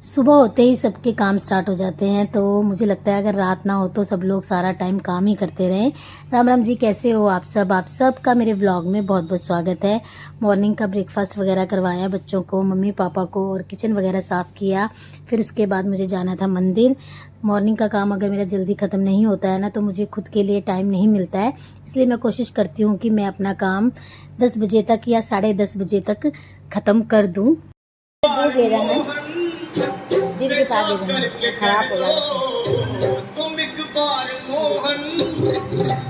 सुबह होते ही सबके काम स्टार्ट हो जाते हैं, तो मुझे लगता है अगर रात ना हो तो सब लोग सारा टाइम काम ही करते रहें। राम राम जी, कैसे हो आप सब? आप सबका मेरे व्लॉग में बहुत बहुत स्वागत है। मॉर्निंग का ब्रेकफास्ट वगैरह करवाया बच्चों को, मम्मी पापा को, और किचन वगैरह साफ़ किया। फिर उसके बाद मुझे जाना था मंदिर। मॉर्निंग का काम अगर मेरा जल्दी ख़त्म नहीं होता है ना, तो मुझे खुद के लिए टाइम नहीं मिलता है। इसलिए मैं कोशिश करती हूँ कि मैं अपना काम 10 बजे तक या 10:30 बजे तक ख़त्म कर दूँ। दिल बता दे देना, खराब हो जाएगा। तुम एक बार मोहन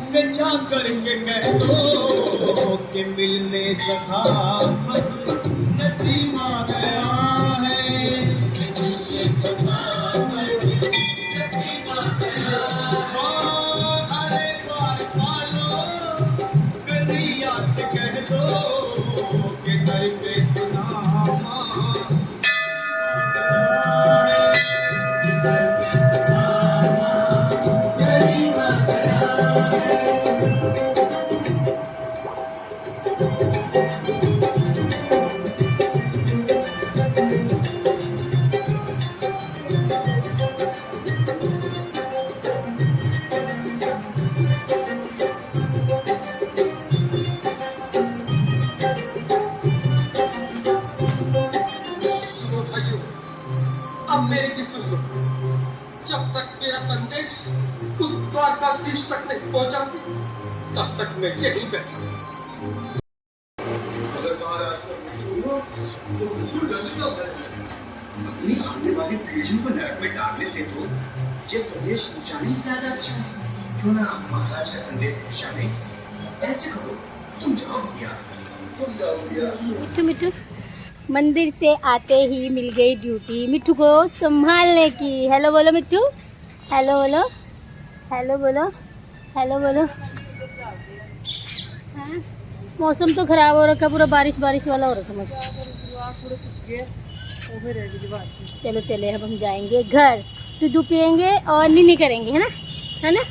से जा करके कह दो कि मिलने सखा नसीब आ गया है। नसीब आ गया। हाँ, अरे बार पालो कन्हैया से कह दो कि घर पे सुना अब मेरी भी सुन लो। जब तक मेरा संदेश उस द्वारकाधीश तक नहीं पहुंचाती, तब तक मैं यहीं बैठा। अगर महाराज को तो जल्दी कब है? अपनी आने वाली पीढ़ी को नरक में डालने से तो ये संदेश पहुंचाने ही ज्यादा अच्छा है। क्यों ना महाराज का संदेश पहुंचाने? ऐसे करो, तुम जाओ भैया, तुम जाओ भैया। मिठू मिठू, मंदिर से आते ही मिल गई ड्यूटी मिट्ठू को संभालने की। हेलो बोलो मिट्ठू, हेलो बोलो, हेलो बोलो, हेलो बोलो। हाँ? मौसम तो ख़राब हो रखा, पूरा बारिश बारिश वाला हो रखा मौसम। चलो चले, अब हम जाएंगे घर, दूध पियेंगे और नीनी करेंगे, है ना।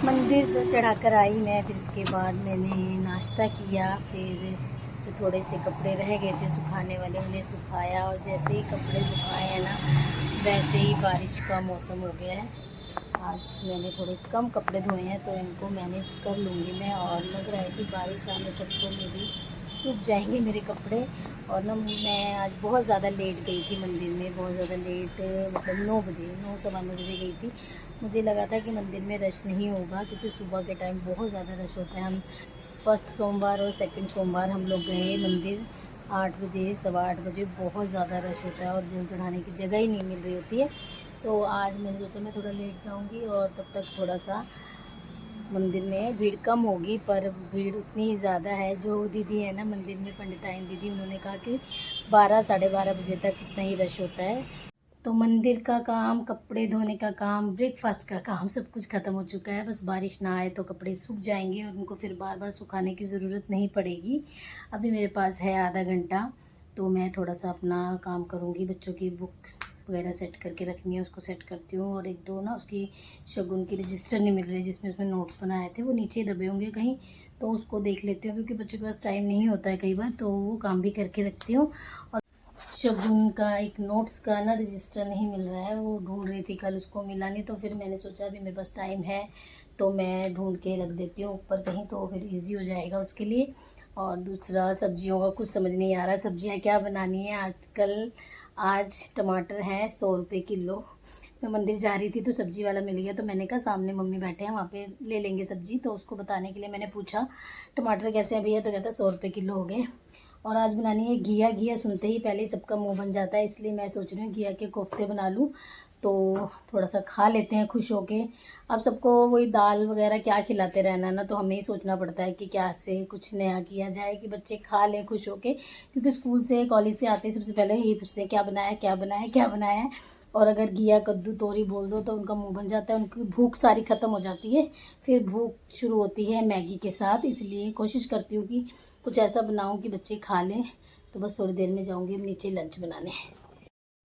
मंदिर जो चढ़ाकर आई मैं, फिर उसके बाद मैंने नाश्ता किया। फिर जो थोड़े से कपड़े रह गए थे सुखाने वाले, उन्हें सुखाया, और जैसे ही कपड़े सुखाए हैं ना, वैसे ही बारिश का मौसम हो गया है। आज मैंने थोड़े कम कपड़े धोए हैं, तो इनको मैनेज कर लूँगी मैं। और लग रहा है कि बारिश आने तक तो मेरी सूख जाएंगे मेरे कपड़े। और ना मैं आज बहुत ज़्यादा लेट गई थी मंदिर में, बहुत ज़्यादा लेट, मतलब 9 बजे, 9 सवा 9 बजे गई थी। मुझे लगा था कि मंदिर में रश नहीं होगा, क्योंकि सुबह के टाइम बहुत ज़्यादा रश होता है। हम फर्स्ट सोमवार और सेकंड सोमवार हम लोग गए मंदिर 8 बजे, सवा 8 बजे, बहुत ज़्यादा रश होता है और जल चढ़ाने की जगह ही नहीं मिल रही होती है। तो आज मैंने सोचा मैं थोड़ा लेट जाऊंगी और तब तक थोड़ा सा मंदिर में भीड़ कम होगी, पर भीड़ उतनी ही ज़्यादा है। जो दीदी है ना मंदिर में, पंडिताइन दीदी, उन्होंने कहा कि 12 साढ़े 12 बजे तक इतना ही रश होता है। तो मंदिर का काम, कपड़े धोने का काम, ब्रेकफास्ट का काम, सब कुछ ख़त्म हो चुका है। बस बारिश ना आए तो कपड़े सूख जाएंगे और उनको फिर बार बार सुखाने की ज़रूरत नहीं पड़ेगी। अभी मेरे पास है आधा घंटा, तो मैं थोड़ा सा अपना काम करूँगी। बच्चों की बुक्स वगैरह सेट करके रखनी है, उसको सेट करती हूँ। और एक दो ना उसकी शगुन की रजिस्टर नहीं मिल रही, जिसमें उसमें नोट्स बनाए थे, वो नीचे दबे होंगे कहीं, तो उसको देख लेती हूँ, क्योंकि बच्चों के पास टाइम नहीं होता है कई बार, तो वो काम भी करके रखती हूँ। और शगुन का एक नोट्स का ना रजिस्टर नहीं मिल रहा है, वो ढूंढ रही थी, कल उसको मिला नहीं, तो फिर मैंने सोचा अभी मेरे पास टाइम है तो मैं ढूंढ के रख देती हूँ ऊपर कहीं, तो फिर इजी हो जाएगा उसके लिए। और दूसरा, सब्जियों का कुछ समझ नहीं आ रहा, सब्जियाँ क्या बनानी है आजकल। आज टमाटर हैं 100 रुपये किलो। मैं मंदिर जा रही थी तो सब्जी वाला मिल गया, तो मैंने कहा सामने मम्मी बैठे हैं वहाँ पे ले लेंगे सब्जी, तो उसको बताने के लिए मैंने पूछा टमाटर कैसे हैं भैया, तो कहता 100 रुपये किलो हो गए। और आज बनानी है घिया। घिया सुनते ही पहले ही सबका मुंह बन जाता है, इसलिए मैं सोच रही हूँ घिया के कोफ्ते बना लूँ, तो थोड़ा सा खा लेते हैं खुश होके। अब सबको वही दाल वगैरह क्या खिलाते रहना ना, तो हमें ही सोचना पड़ता है कि क्या से कुछ नया किया जाए कि बच्चे खा लें खुश होके। क्योंकि स्कूल से, कॉलेज से आते ही सबसे पहले यही पूछते हैं क्या बनाया, क्या बनाया, क्या बनाया है। और अगर घिया, कद्दू, तोरी बोल दो तो उनका मुंह बन जाता है, उनकी भूख सारी ख़त्म हो जाती है। फिर भूख शुरू होती है मैगी के साथ, इसलिए कोशिश करती हूँ कि कुछ ऐसा बनाऊँ कि बच्चे खा लें। तो बस थोड़ी देर में जाऊँगी नीचे लंच बनाने।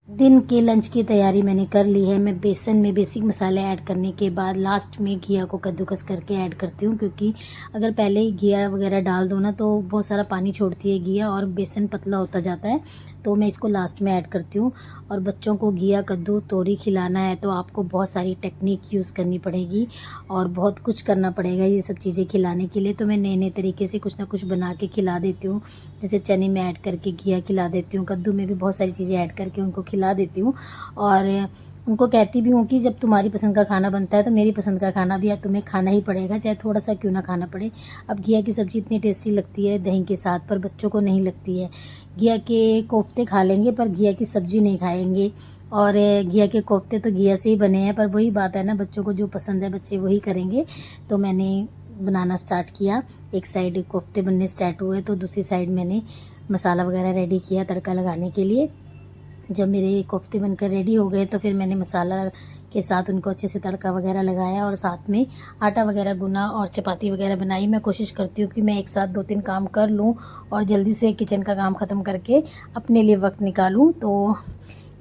दिन के लंच की तैयारी मैंने कर ली है। मैं बेसन में बेसिक मसाले ऐड करने के बाद लास्ट में घिया को कद्दूकस करके ऐड करती हूँ, क्योंकि अगर पहले ही घिया वगैरह डाल दो ना तो बहुत सारा पानी छोड़ती है घिया और बेसन पतला होता जाता है। तो मैं इसको लास्ट में ऐड करती हूँ। और बच्चों को घिया, कद्दू, तोरी खिलाना है तो आपको बहुत सारी टेक्निक यूज़ करनी पड़ेगी और बहुत कुछ करना पड़ेगा ये सब चीज़ें खिलाने के लिए। तो मैं नए नए तरीके से कुछ ना कुछ बना के खिला देती हूँ। जैसे चने में ऐड करके घिया खिला देती हूँ, कद्दू में भी बहुत सारी चीज़ें ऐड करके उनको खिला देती हूँ। और उनको कहती भी हूँ कि जब तुम्हारी पसंद का खाना बनता है तो मेरी पसंद का खाना भी तुम्हें खाना ही पड़ेगा, चाहे थोड़ा सा क्यों ना खाना पड़े। अब घिया की सब्ज़ी इतनी टेस्टी लगती है दही के साथ, पर बच्चों को नहीं लगती है। घिया के कोफ्ते खा लेंगे पर घिया की सब्ज़ी नहीं खाएंगे। और घिया के कोफ्ते तो घिया से ही बने हैं, पर वही बात है ना, बच्चों को जो पसंद है बच्चे वही करेंगे। तो मैंने बनाना स्टार्ट किया। एक साइड कोफ्ते बनने स्टार्ट हुए तो दूसरी साइड मैंने मसाला वगैरह रेडी किया तड़का लगाने के लिए। जब मेरे कोफ्ते बनकर रेडी हो गए तो फिर मैंने मसाला के साथ उनको अच्छे से तड़का वगैरह लगाया और साथ में आटा वगैरह गुना और चपाती वगैरह बनाई। मैं कोशिश करती हूँ कि मैं एक साथ 2-3 काम कर लूँ और जल्दी से किचन का काम ख़त्म करके अपने लिए वक्त निकालूँ। तो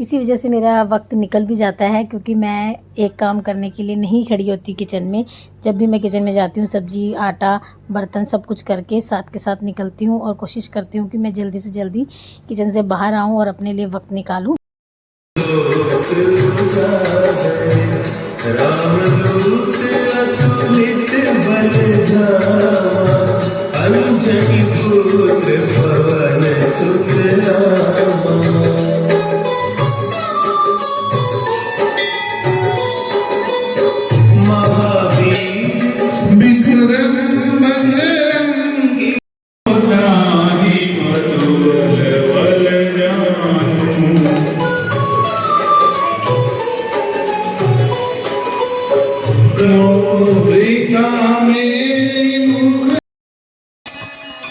इसी वजह से मेरा वक्त निकल भी जाता है, क्योंकि मैं एक काम करने के लिए नहीं खड़ी होती किचन में। जब भी मैं किचन में जाती हूँ सब्ज़ी, आटा, बर्तन सब कुछ करके साथ के साथ निकलती हूँ और कोशिश करती हूँ कि मैं जल्दी से जल्दी किचन से बाहर आऊँ और अपने लिए वक्त निकालूँ।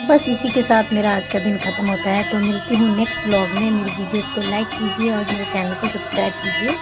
बस इसी के साथ मेरा आज का दिन ख़त्म होता है। तो मिलती हूँ नेक्स्ट व्लॉग में। मेरी वीडियोस को लाइक कीजिए और मेरे चैनल को सब्सक्राइब कीजिए।